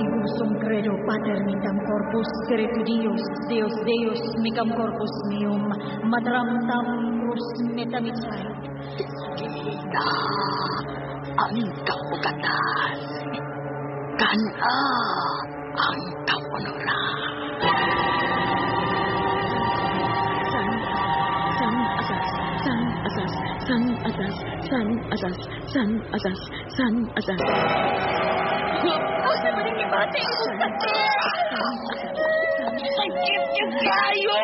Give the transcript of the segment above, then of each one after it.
Singusum credo pater mitam corpus spiritu Deus Deus micam corpus meum madram tam crus metamitsai. Kita ang kaugatan. Kana ang kaonoran. San asas. Kasi manikibati mo sakit! Sakit niyo kayo!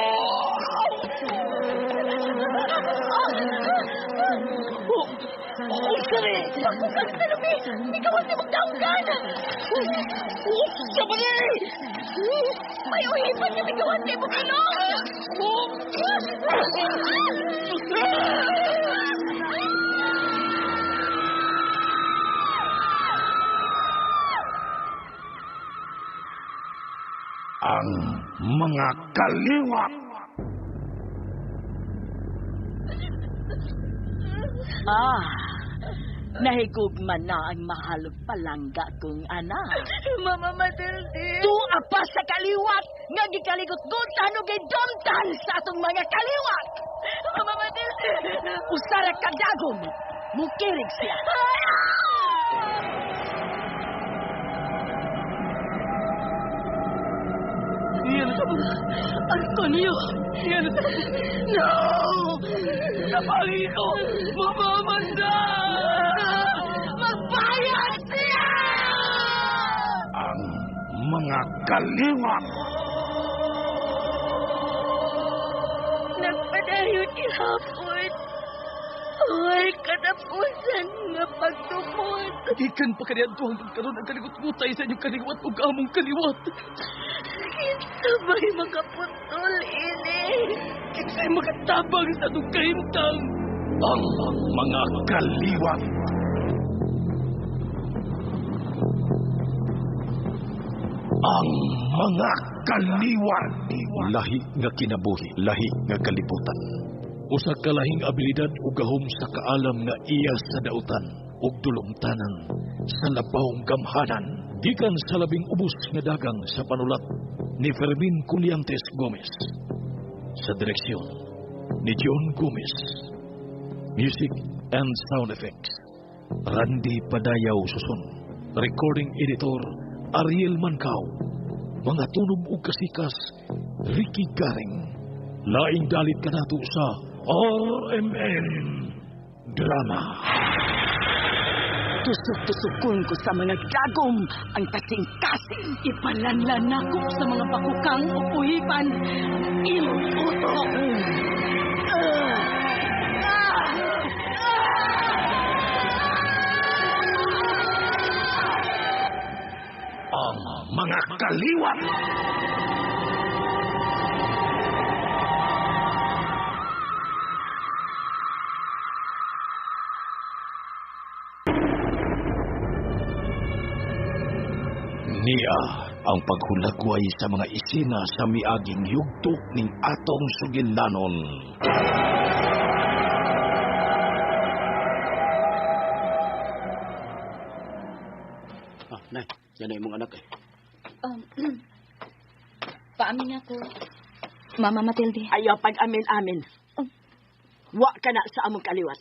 Sabi! Sabi! Ikaw ang magdaunggan! Sabi! May uhipan niyo ikaw ang mo kalong! Ang mga kaliwat. Nahigugman na ang mahalog palangga kong anak. Mama Matilde. Tuwa pa sa kaliwat nga gikaligot-gutan o gidomtan sa atong mga kaliwat. Mama Matilde. Usara kadagom, mukirig siya. Iyan sa mga Antonio. Iyan sa mga... No! Napalito! Mamamanda! Magbayad siya! Ang mga kaliwat. Nagpadayo ihapon. Ay, katapusan nga pagtumod. Ikan pa kaniyan to ang magkaroon ng kaligot-gutay sa inyong kaliwat o among kaliwat. Sabay makaputol, ini. Kinsa'y makatabang sa itong kahintang. Ang mga kaliwat. Ang mga kaliwat. Lahi nga kinabuhi, lahi nga kalibutan. Usa ka lahing abilidad ug gahom sa kaalam nga iya sa dautan ug dulumtanan sa labawng gamhanan gikan sa labing ubos nga dagang sa panulat ni Fermin Culiantes Gomez. Sa direksyon ni John Gomez. Music and sound effects Randy Padayaw Susun. Recording editor Ariel Mancao. Mga tunog ug kasikas Ricky Garing. Laing dalit kanato sa RMN Drama. Tusok-tusukon ko sa mga gagom ang kasing-kasing. Ipalanlan ako sa mga bakukang upuhipan. Iluto. Ang mga kaliwat. Niya ang paghulagway sa mga isina sa miaging yugtok ning atong sugilanon. Nay, yan ay mong anak eh. Paamin ako, Mama Matilde. Ayaw pag-amin-amin. Wa ka na sa among kaliwat.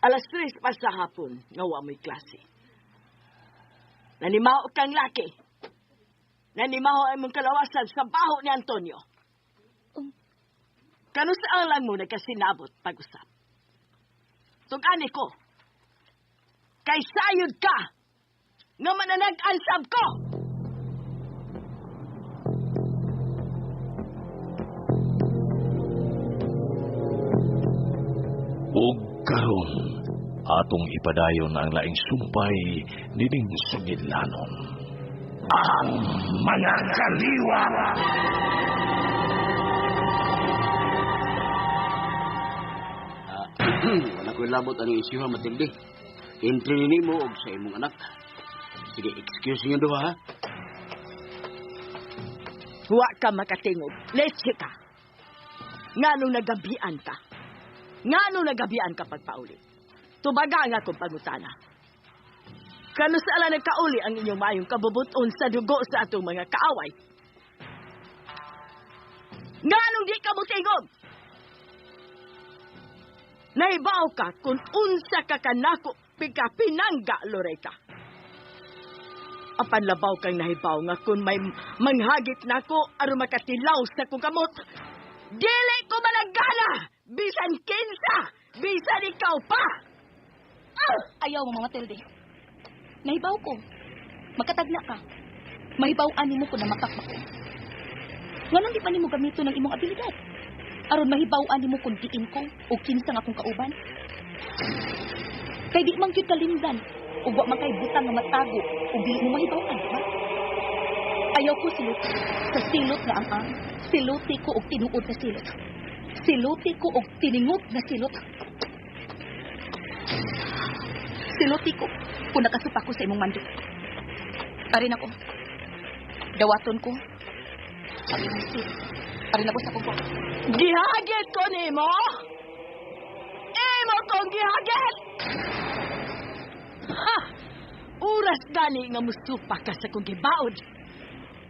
Alas 3 pa sa hapon, nga wa mo'y klase. Nanimaho kang laki. Nanimaho ay mong kalawasan sa baho ni Antonio. Kano saan lang mo nagkasinabot pag-usap? Tugani ko. Kay sayod ka nga mananag-ansab ko! Ug karon atong ipadayon ang laing sumpay nining sugilanon. Ang mga kaliwa. Wala ko'y labot ang isyuha, Matilde. Entry ni mo og sa imong anak. Sige, excuse niyo doha, ha? Wa ka makatingog. Leche ka. Nga nung nagabian ka. Nga nung nagabian ka pagpaulit. Tubaga nga kong pangutana. Kano sa ala nagkauli ang inyong mayong kabubuton sa dugo sa atong mga kaaway? Nganong di ka mutingog? Nahibaw ka kung unsa ka kanako pinangga, Loretta. Apan labaw kang nahibaw nga kung may manghagit nako aron makatilaw sa kong kamot. Dili ko malagana! Bisan kinsa! Bisan ikaw pa! Ayaw mo, Mama Tilde. Nahibaw ko. Magkatagna ka. Mahibaw-ani mo ko na makakma ko. Nganong di pa nimo gamito ng imong abilidad? Aron mahibaw-ani mo kung diin ko o kinsa nga akong kauban. Kay di man gyud kalindan ug wa man kay butang nga matago ug dili mo mahibaw-an, ba? Ayaw ko silot. Sa silot nga ang siluti ko og tinuod na silot. Siluti ko og tiningot na silot. Siluti ko kung nakasupa ko sa imong mandok. Arin ako. Dawaton ko. Arin ako sa kuko. Gihagit ko nimo? Imo kong gihagit! Ha! Uras gani nga musupa ka sa kong gibaod.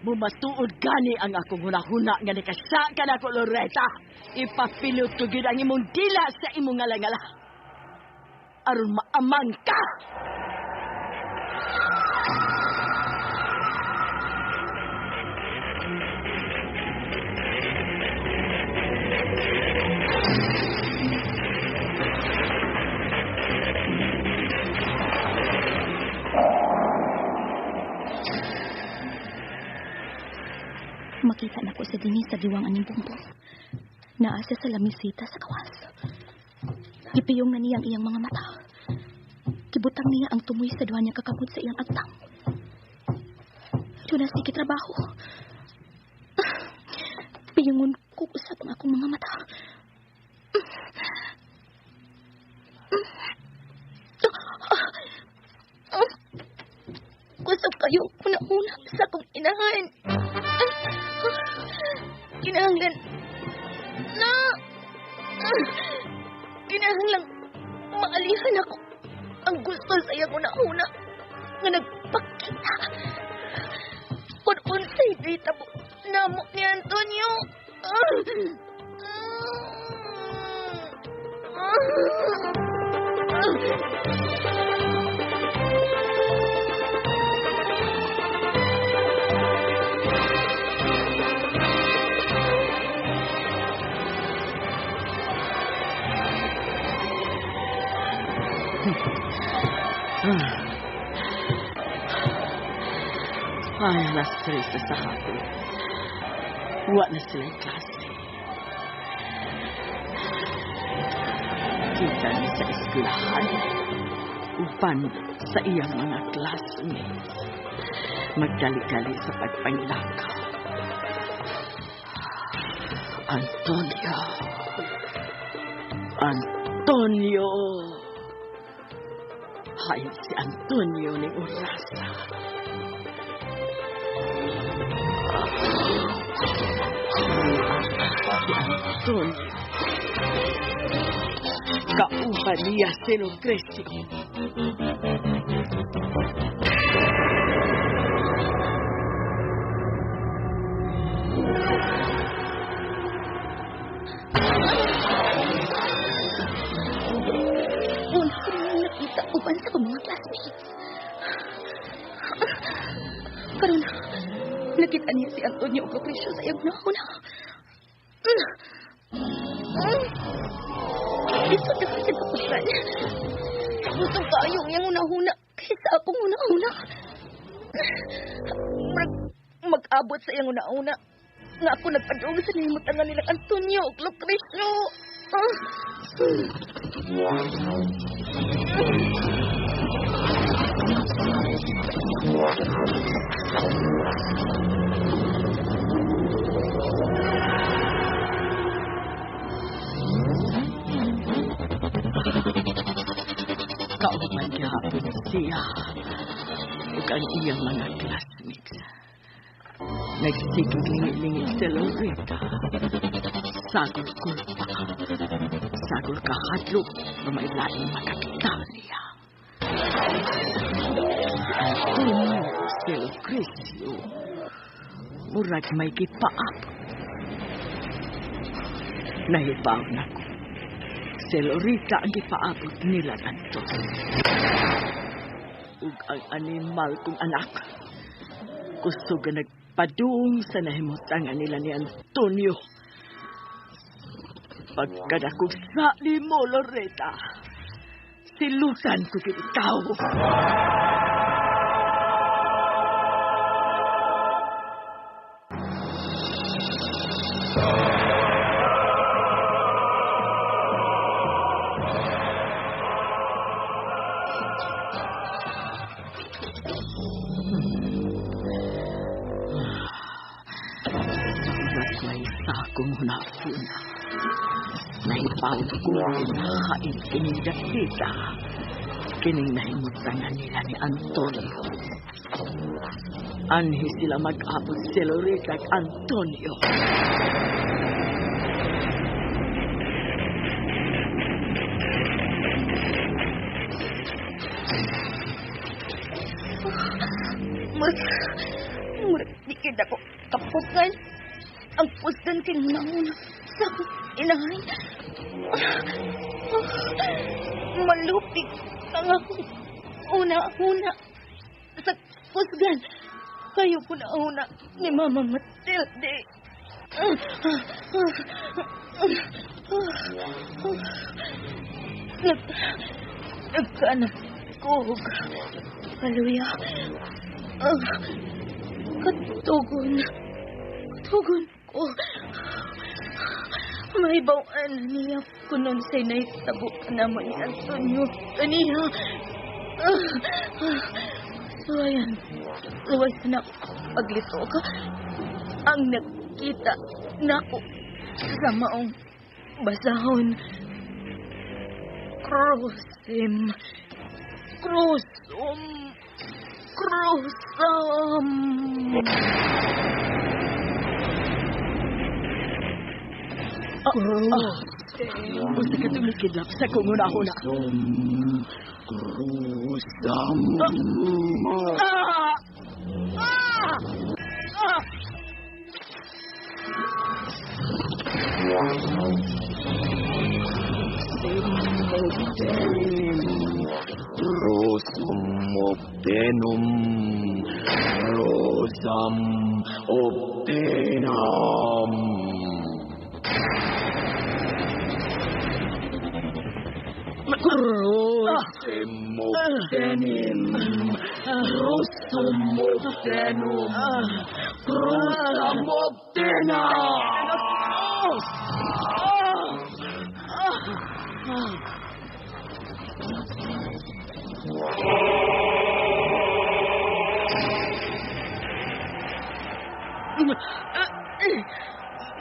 Mumatuod gani ang akong hunahuna nga nakasa ka na ko, Loretta. Ipapilot ko gyud ang imong dila sa imong ngala-ngala. Aron maamang ka! Makita na ko sa dinis sa diwang aning bumbong. Naasa sa lamisita sa kawas. Gipiyong na niyang iyang mga mata. Kibutang niya ang tumoy sa duwa niya kakabot sa iyang agtang. Doon na sige trabaho. Piyungon ko usap ang akong mga mata. Kusap kayo una-una sa akong inahan. Kinahanglan na kinahanglan maalihan ako ang gusto sa iyang una-una nga nagpakita kung unsay ditabo namo ni Antonio. Ay, alas 3 na sa hapon. Wa na silang klase. Kita niya sa eskwelahan. Uban sa iyang mga classmates. Magdali-dali sa pagpanglakaw. Antonio! Antonio! Hayop si Antonio ni Urasa. Si Antonio. Kauban niya si Lucrecio. Nakita uban sa mga classmates. Karon nakita niya si Antonio ug Lucrecio sa iyang nahuna. Isod na kasi kapusan. Gusto kayong iyang unahuna kaysa akong unahuna. Mag-abot sa iyang unahuna nga ako nagpadung sa nahimutangan nilang Antonio ug Lucrecio. Kauban gihapon siya ug ang iyang mga classmates. Nagsigig lingi-lingi sa Loretta. Sagol kulpa. Sagol kahadlok na may laing makakita niya. Antonio Sel Crisio. Murag may gipaap. Nahibaw na ko. Selorita ang gipaabot nila Antonio. Ug ang animal kong anak. Gusto ka nagpadung sa nahimutangan nila ni Antonio. Pagkadakog sa ni mo, Loretta, silusan ko ikaw. Kung huna-huna, naipaw ko kinakain kining dakita, kining nahimutangan nila ni Antonio. Anhi sila mag-abot si Loretta at Antonio. Dikit ako kapukan. Ang pusdan kinunahuna sa inahay. Malupig ang akong una-una sa pusdan. Kayo po na una ni Mama Matilde. Nagkanak ko. Kaluya. Katugon ko. May bawaan niya kunon say naitabo naman ni Antonio kaniya. So ayan, luway na paglito ka. Ang nakita na ko sa maong basahon. Krusum. Gusto ka tumikidlap sa kunguna-huna. Krusam. Rosam obtenam.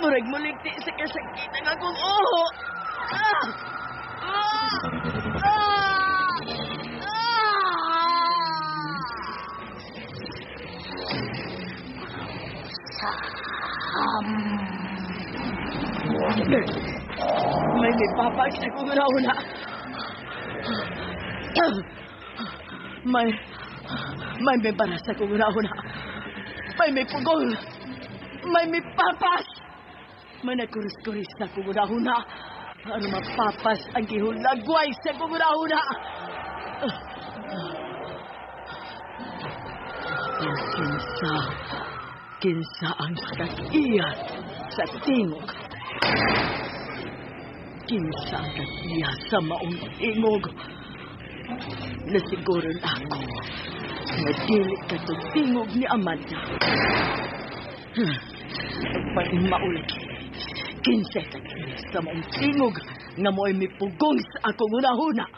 Murag muligti sa kasakitan akong oho. May papag sa kunguna-una. May baras sa kunguna-una. May pugol. May papas. May nagkuris-kuris sa kunguna-una. Ano mapapas ang gihulagway sa kunguna-una. Kinsa ang kag-iyat sa tingog. Kinsa ang kag-iyat sa maong tingog. Nasiguron ako na dili ka to tingog ni Amanda. Pag maulag, kinsa kag-iyat sa maong tingog nga mo'y mipugong sa akong una-una.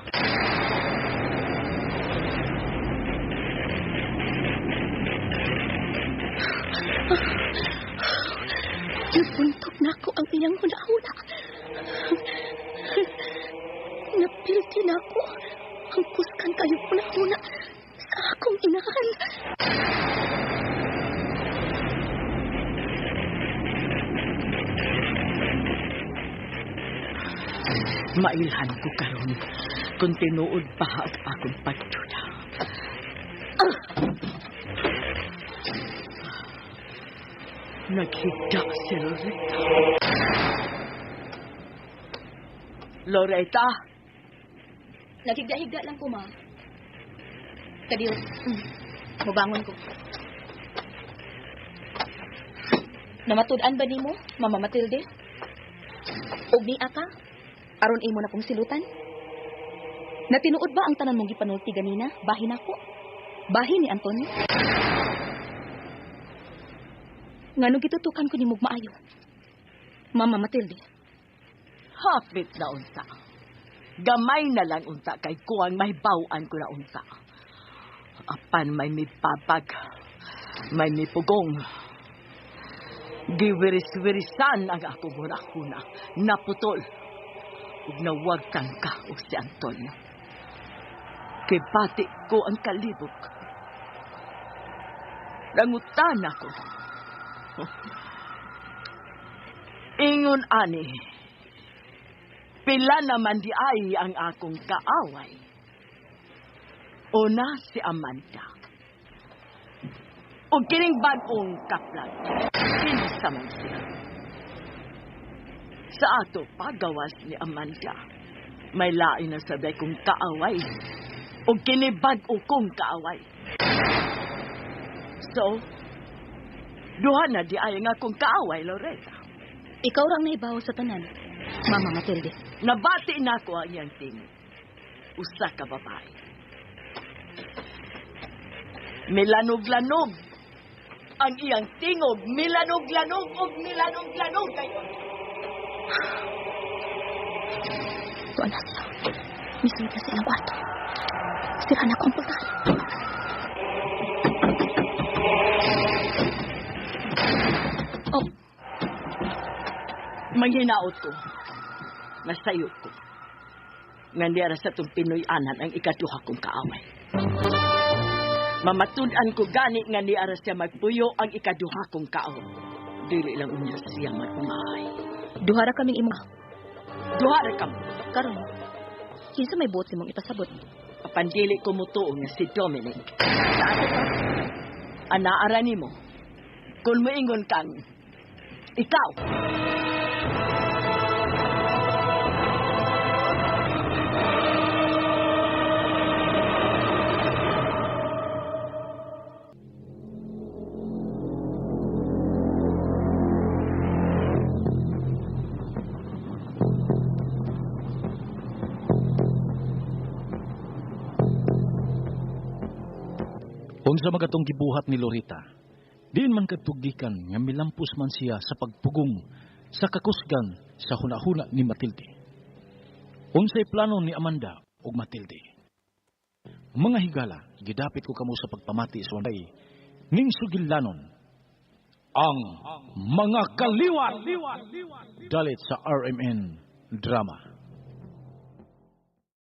Napuntok na ako ang iyang huna-huna. Napilti na ako ang kuskan kayo huna-huna sa akong inahan. Mailhan ko karon kung tinuod pa ang akong pagtud. Naghigda si Loretta. Loretta? Naghigda-higda lang ko, ma. Kadiyot, mabangon ko. Namatudan ba ni mo, Mama Matilde? Og niya ka? Aron imo na kong silutan? Natinuod ba ang tanan mong gipanulti ganina? Bahin ako? Bahin ni Antonio? Ngano gitutukan ko ni mong maayo? Mama Matilde. Hapit na unta. Gamay na lang unta kay kuwang mahibawan ko na unta. Apan may mipapag, may mipugong. Giwiris-wirisan ang akong huna-huna. Naputol. Ug nawagtan ka o si Antonio. Kibati ko ang kalibok. Nangutan ako. Ingon ani, pila naman di ay ang akong kaaway. Una si Amanda. O kining bagong kaplan. Kinsa man siya. Sa ato pagawas ni Amanda, may lain na sabay kong kaaway. O kinibag o kong kaaway. So, duha na di ay nga kong kaaway, Loretta. Ikaw rang naibaw sa tanan, Mama Matilde. Nabati na ko ang iyang tingin. Usa ka babae. Milanog-lanog. Ang iyang tingog, milanog-lanog o milanog-lanog kayo. Tuan na sila. Misulit na silang kwarto. Sira na akong pultahan. Oh, Manghinaot ko. Nasayot ko. Ngandira sa itong Pinoy-anan ang ikaduha kong kaaway. Mamatudan ko gani nga ni aras siya magpuyo ang ikaduha kong kaaway. Dili lang unya siya mag-umahay. duha ra kaming imo. Duha ra kamo. Karon, kinsa may buot nimong ipasabot? Papandili ko mo tuong nga si Dominic. Saan ka? Anaara nimo. Kung moingon kang, ikaw. Kung sa magatong gibuhat ni Loretta, diin man katugikan nga milampos man siya sa pagpugong sa kakusgan sa hunahuna ni Matilde. Unsay plano ni Amanda ug Matilde. Mga higala, gidapit ko kamo sa pagpamati sa wanday ning sugilanon ang mga kaliwat dalit sa RMN drama.